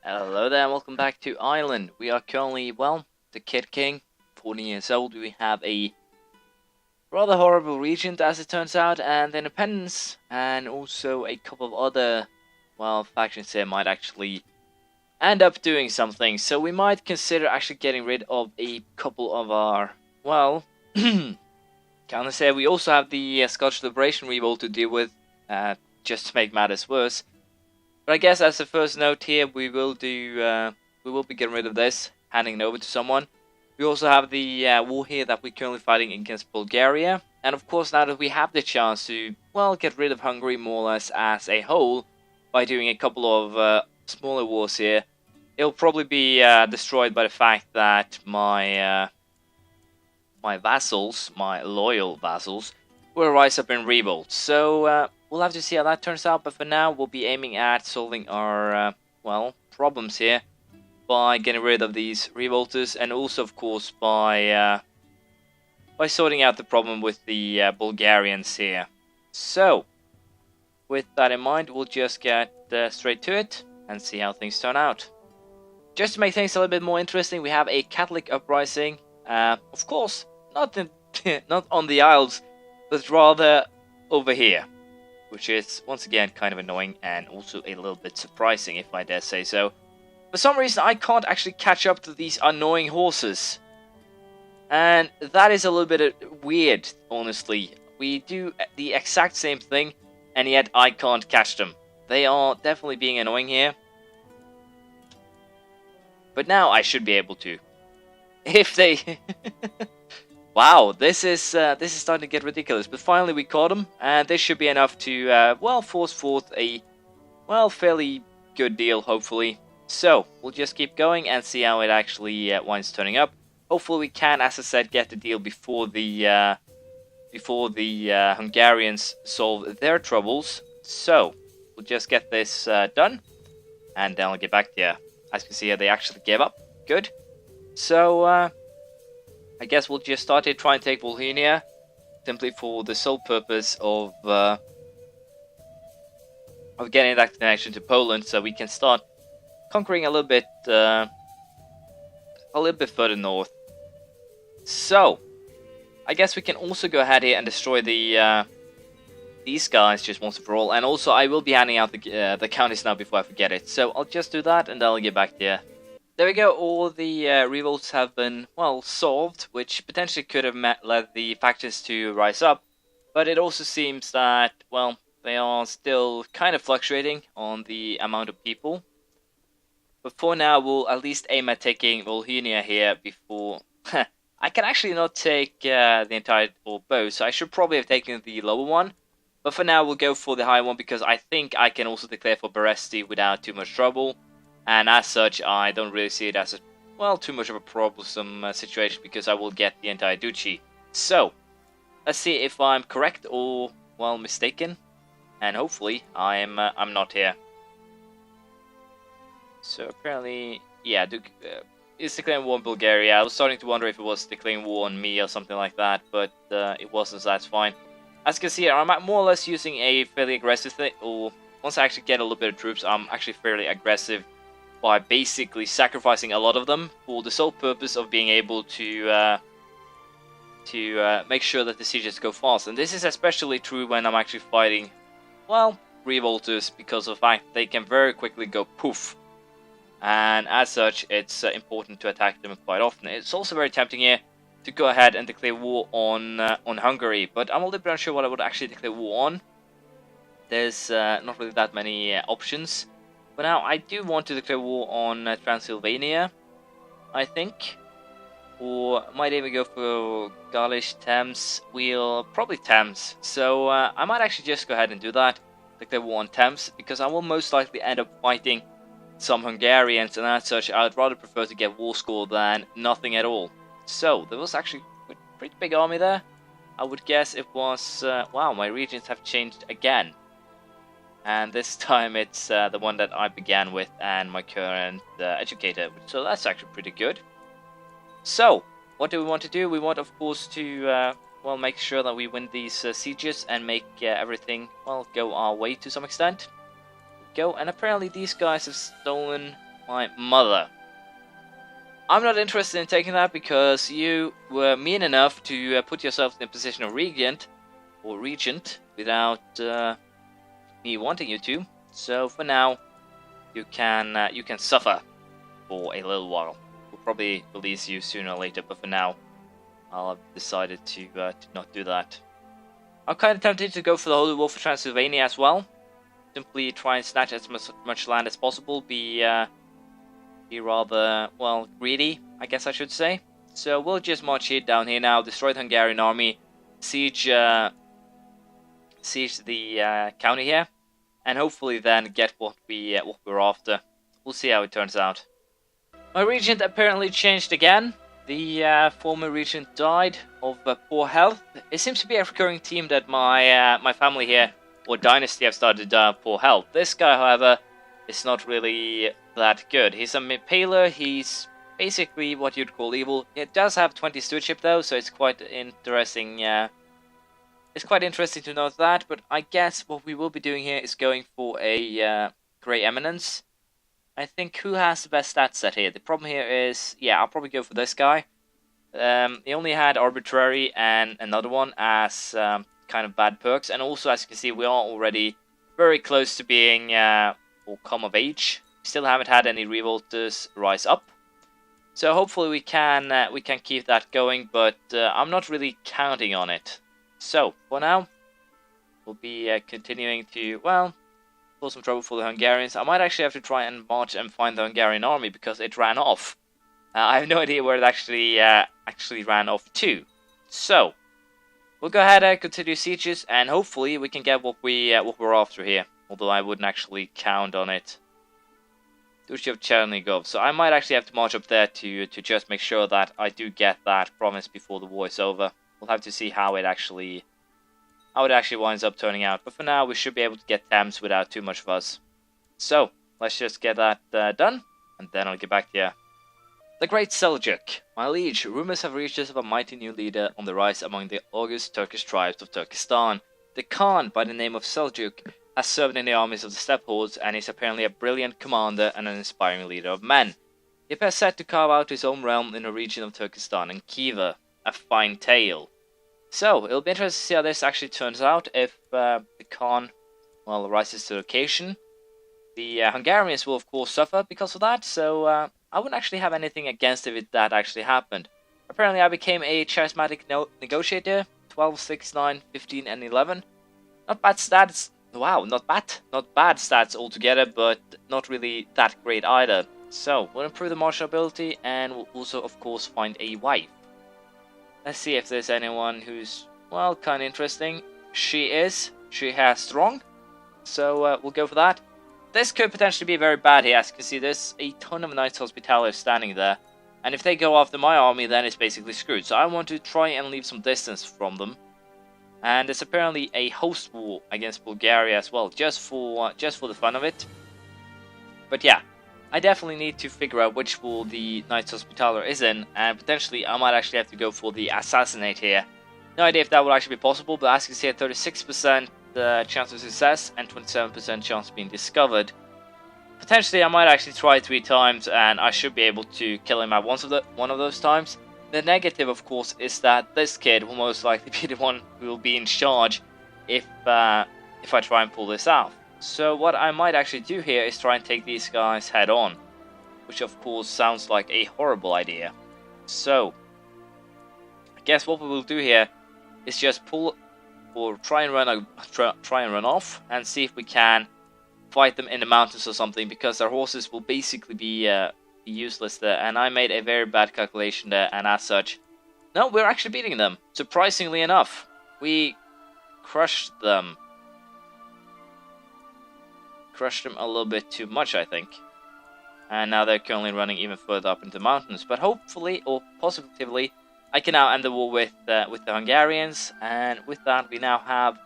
Hello there, and welcome back to Ireland. We are currently, well, the Kid King, 14 years old. We have a rather horrible regent, as it turns out, and the independents, and also a couple of other, well, factions here might actually end up doing something. So we might consider actually getting rid of a couple of our, well, can I say, we also have the Scottish Liberation Revolt to deal with, just to make matters worse. But I guess as a first note here, we will be getting rid of this, handing it over to someone. We also have the war here that we're currently fighting against Bulgaria. And of course, now that we have the chance to, well, get rid of Hungary more or less as a whole, by doing a couple of smaller wars here, it'll probably be destroyed by the fact that my vassals, my loyal vassals, will rise up in revolt. So we'll have to see how that turns out, but for now we'll be aiming at solving our, problems here by getting rid of these revolters, and also, of course, by sorting out the problem with the Bulgarians here. So, with that in mind, we'll just get straight to it and see how things turn out. Just to make things a little bit more interesting, we have a Catholic uprising, of course, not on the Isles, but rather over here, which is once again kind of annoying and also a little bit surprising, if I dare say so. For some reason I can't actually catch up to these annoying horses, and that is a little bit weird, honestly. We do the exact same thing and yet I can't catch them. They are definitely being annoying here, but now I should be able to, if they wow, this is starting to get ridiculous. But finally we caught them, and this should be enough to, force forth a, fairly good deal, hopefully. So, we'll just keep going and see how it actually winds turning up. Hopefully we can, as I said, get the deal before the Hungarians solve their troubles. So, we'll just get this done, and then I'll get back to you. As you can see here, they actually gave up. Good. So, I guess we'll just start here, try and take Bohemia, simply for the sole purpose of getting that connection to Poland, so we can start conquering a little bit further north. So, I guess we can also go ahead here and destroy the these guys just once and for all, and also I will be handing out the counties now before I forget it. So I'll just do that, and then I'll get back to you. There we go, all the revolts have been, solved, which potentially could have led the factions to rise up, but it also seems that, they are still kind of fluctuating on the amount of people. But for now, we'll at least aim at taking Volhynia here before... I can actually not take the entire bow, so I should probably have taken the lower one. But for now, we'll go for the higher one, because I think I can also declare for Beresti without too much trouble. And as such, I don't really see it as too much of a problem situation, because I will get the entire duchy. So, let's see if I'm correct or, mistaken. And hopefully, I'm not here. So, apparently, yeah, it's declaring war on Bulgaria. I was starting to wonder if it was declaring war on me or something like that, but it wasn't, so that's fine. As you can see here, I'm more or less using a fairly aggressive thing, or once I actually get a little bit of troops, I'm actually fairly aggressive, by basically sacrificing a lot of them for the sole purpose of being able to make sure that the sieges go fast. And this is especially true when I'm actually fighting, revolters, because of the fact they can very quickly go poof. And as such, it's important to attack them quite often. It's also very tempting here to go ahead and declare war on Hungary, but I'm a little bit unsure what I would actually declare war on. There's not really that many options. But now, I do want to declare war on Transylvania, I think. Or might even go for Gaulish, Thames. Probably Thames. So I might actually just go ahead and do that. Declare war on Thames, because I will most likely end up fighting some Hungarians, and as such, I'd rather prefer to get war score than nothing at all. So, there was actually a pretty big army there. I would guess it was... my regions have changed again. And this time it's the one that I began with and my current educator. So that's actually pretty good. So, what do we want to do? We want, of course, to make sure that we win these sieges and make everything, go our way to some extent. Go, and apparently these guys have stolen my mother. I'm not interested in taking that because you were mean enough to put yourself in a position of regent without me wanting you to. So for now, you can suffer for a little while. We'll probably release you sooner or later, but for now, I'll have decided to not do that. I'm kind of tempted to go for the Holy War for Transylvania as well. Simply try and snatch as much land as possible. Be rather, well, greedy, I guess I should say. So we'll just march here down here now, destroy the Hungarian army, siege the county here, and hopefully then get what we're after. We'll see how it turns out. My regent apparently changed again. The former regent died of poor health. It seems to be a recurring theme that my family here, or dynasty, have started poor health. This guy, however, is not really that good. He's a Impaler. He's basically what you'd call evil. It does have 20 stewardship though, so it's quite interesting. It's quite interesting to note that. But I guess what we will be doing here is going for a Grey Eminence. I think who has the best stats set here? The problem here is, yeah, I'll probably go for this guy. He only had Arbitrary and another one as kind of bad perks, and also as you can see, we are already very close to being or come of age. We still haven't had any revolters rise up, so hopefully we can keep that going. But I'm not really counting on it. So for now, we'll be continuing to cause some trouble for the Hungarians. I might actually have to try and march and find the Hungarian army because it ran off. I have no idea where it actually ran off to. So we'll go ahead and continue sieges, and hopefully we can get what we're after here. Although I wouldn't actually count on it. Duchy of Chernigov. So I might actually have to march up there to just make sure that I do get that promise before the war is over. We'll have to see how it actually winds up turning out. But for now, we should be able to get Thames without too much fuss. So let's just get that done, and then I'll get back to you. The Great Seljuk. My liege, rumors have reached us of a mighty new leader on the rise among the august Turkish tribes of Turkestan. The Khan, by the name of Seljuk, has served in the armies of the steppe hordes and is apparently a brilliant commander and an inspiring leader of men. He appears set to carve out his own realm in the region of Turkestan and Khiva. A fine tale. So, it'll be interesting to see how this actually turns out if the Khan, rises to the occasion. The Hungarians will of course suffer because of that, so I wouldn't actually have anything against if that actually happened. Apparently I became a charismatic negotiator, 12, 6, 9, 15 and 11. Not bad stats. Wow, not bad stats altogether, but not really that great either. So, we'll improve the martial ability, and we'll also, of course, find a wife. Let's see if there's anyone who's, kind of interesting. She has strong, so we'll go for that. This could potentially be very bad here. As you can see, there's a ton of Knights Hospitaller standing there, and if they go after my army, then it's basically screwed. So I want to try and leave some distance from them. And there's apparently a host war against Bulgaria as well, just for the fun of it. But yeah, I definitely need to figure out which war the Knights Hospitaller is in, and potentially I might actually have to go for the Assassinate here. No idea if that would actually be possible, but as you can see, 36% chance of success and 27% chance of being discovered. Potentially I might actually try 3 times, and I should be able to kill him at one of those times. The negative, of course, is that this kid will most likely be the one who will be in charge if I try and pull this out. So what I might actually do here is try and take these guys head on, which of course sounds like a horrible idea. So I guess what we will do here is just pull or try and run off and see if we can fight them in the mountains or something, because their horses will basically be useless there, and I made a very bad calculation there, and as such, no, we're actually beating them. Surprisingly enough, we crushed them. Crushed them a little bit too much, I think. And now they're currently running even further up into the mountains, but hopefully, or positively, I can now end the war with the Hungarians, and with that we now have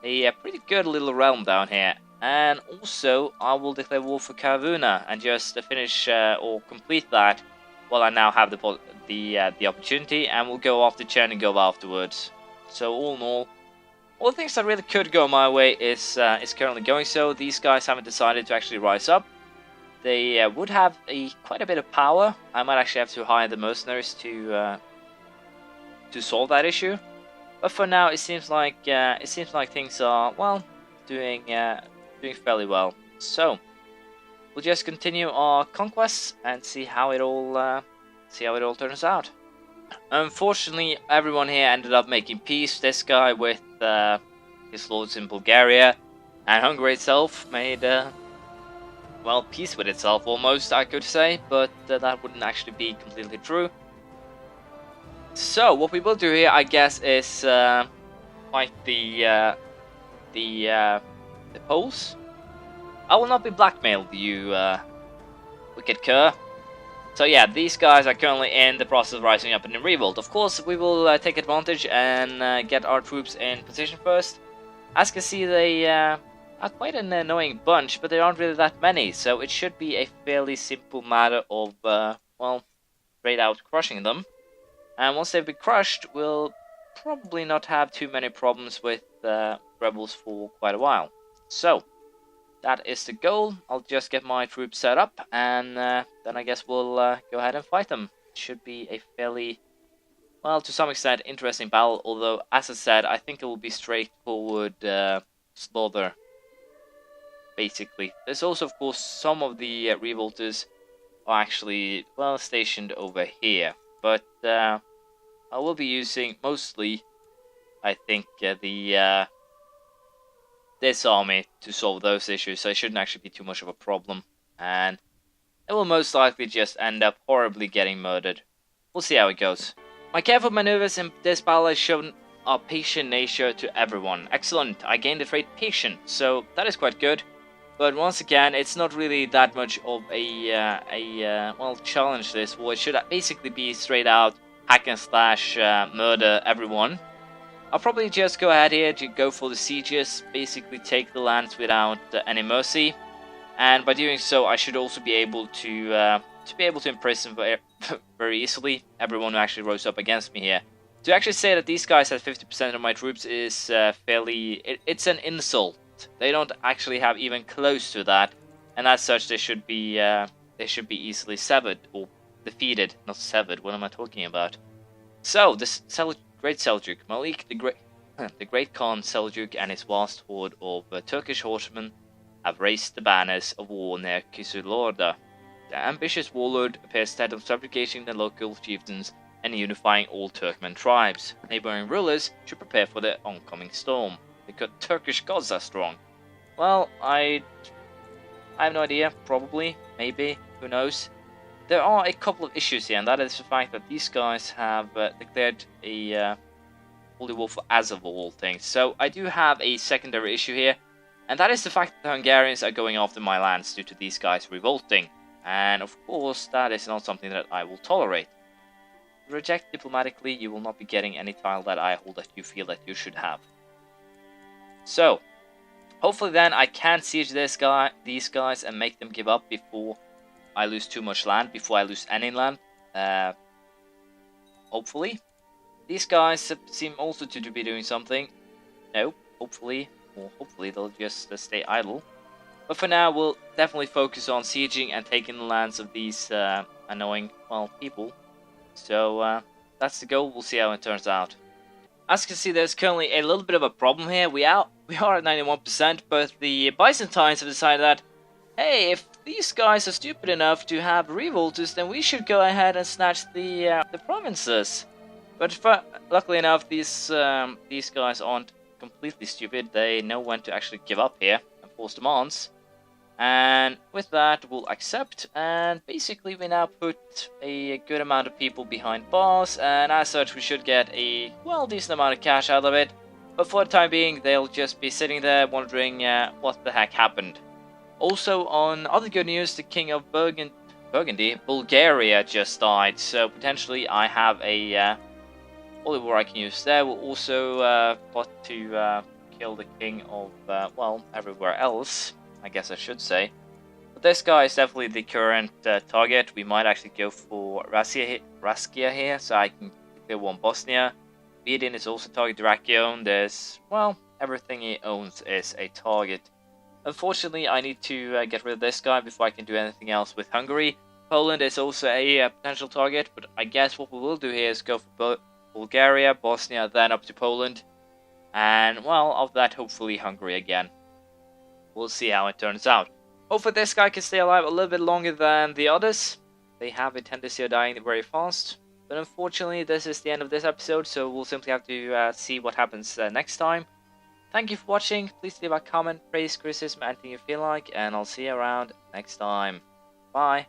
a pretty good little realm down here. And also, I will declare war for Kavuna and just finish or complete that while I now have the opportunity, and we'll go after Chernigov afterwards. So all in all the things that really could go my way is currently going so. These guys haven't decided to actually rise up. they would have quite a bit of power. I might actually have to hire the mercenaries to solve that issue. But for now, it seems like things are, well, doing fairly well. So we'll just continue our conquests and see how it all turns out. Unfortunately, everyone here ended up making peace. This guy with his lords in Bulgaria, and Hungary itself made well, peace with itself almost, I could say, but that wouldn't actually be completely true. So what we will do here, I guess, is fight the Poles. I will not be blackmailed, you wicked cur. So yeah, these guys are currently in the process of rising up in the Revolt. Of course, we will take advantage and get our troops in position first. As you can see, they are quite an annoying bunch, but there aren't really that many, so it should be a fairly simple matter of, well, straight out crushing them. And once they've been crushed, we'll probably not have too many problems with rebels for quite a while. So that is the goal. I'll just get my troops set up, and then I guess we'll go ahead and fight them. It should be a fairly, well, to some extent, interesting battle, although, as I said, I think it will be straightforward slaughter, basically. There's also, of course, some of the revolters are actually, well, stationed over here, but I will be using mostly, I think, this army to solve those issues, so it shouldn't actually be too much of a problem, and it will most likely just end up horribly getting murdered. We'll see how it goes. My careful maneuvers in this battle has shown our patient nature to everyone. Excellent, I gained the trait patient, so that is quite good. But once again, it's not really that much of well, challenge this war. It should basically be straight out hack and slash, murder everyone. I'll probably just go ahead here to go for the sieges, basically take the lands without any mercy, and by doing so, I should also be able to imprison very easily everyone who actually rose up against me here. To actually say that these guys have 50% of my troops is it's an insult. They don't actually have even close to that, and as such, they should be easily severed or defeated, not severed. What am I talking about? So this Great Seljuk Malik, the Great Khan Seljuk, and his vast horde of Turkish horsemen have raised the banners of war near Crusader. The ambitious warlord appears instead of subjugating the local chieftains and unifying all Turkmen tribes. Neighboring rulers should prepare for the oncoming storm. The Turkish gods are strong. Well, I have no idea. Probably, maybe, who knows. There are a couple of issues here, and that is the fact that these guys have declared a holy war for Azov of all things. So I do have a secondary issue here, and that is the fact that the Hungarians are going after my lands due to these guys revolting. And of course, that is not something that I will tolerate. Reject diplomatically, you will not be getting any tile that I hold that you feel that you should have. So, hopefully then I can siege these guys and make them give up before I lose too much land, before I lose any land. Hopefully. These guys seem also to be doing something. No, hopefully. Or hopefully they'll just stay idle. But for now, we'll definitely focus on sieging and taking the lands of these annoying, well, people. So, that's the goal. We'll see how it turns out. As you can see, there's currently a little bit of a problem here. We are at 91%, but the Byzantines have decided that, hey, if these guys are stupid enough to have revolters, then we should go ahead and snatch the provinces. But luckily enough, these guys aren't completely stupid. They know when to actually give up here and force demands. And with that, we'll accept, and basically we now put a good amount of people behind bars, and as such we should get a, well, decent amount of cash out of it. But for the time being, they'll just be sitting there wondering what the heck happened. Also, on other good news, the King of Burgundy, Bulgaria, just died, so potentially I have a holy war I can use there. We'll also plot to kill the King of, well, everywhere else, I guess I should say. But this guy is definitely the current target. We might actually go for Raskia here, so I can clear one Bosnia. Bedin is also target Drakion. There's, well, everything he owns is a target. Unfortunately, I need to get rid of this guy before I can do anything else with Hungary. Poland is also a potential target, but I guess what we will do here is go for Bulgaria, Bosnia, then up to Poland. And, well, after that, hopefully Hungary again. We'll see how it turns out. Hopefully this guy can stay alive a little bit longer than the others. They have a tendency of dying very fast. But unfortunately, this is the end of this episode, so we'll simply have to see what happens next time. Thank you for watching. Please leave a comment, praise, criticism, anything you feel like, and I'll see you around next time. Bye.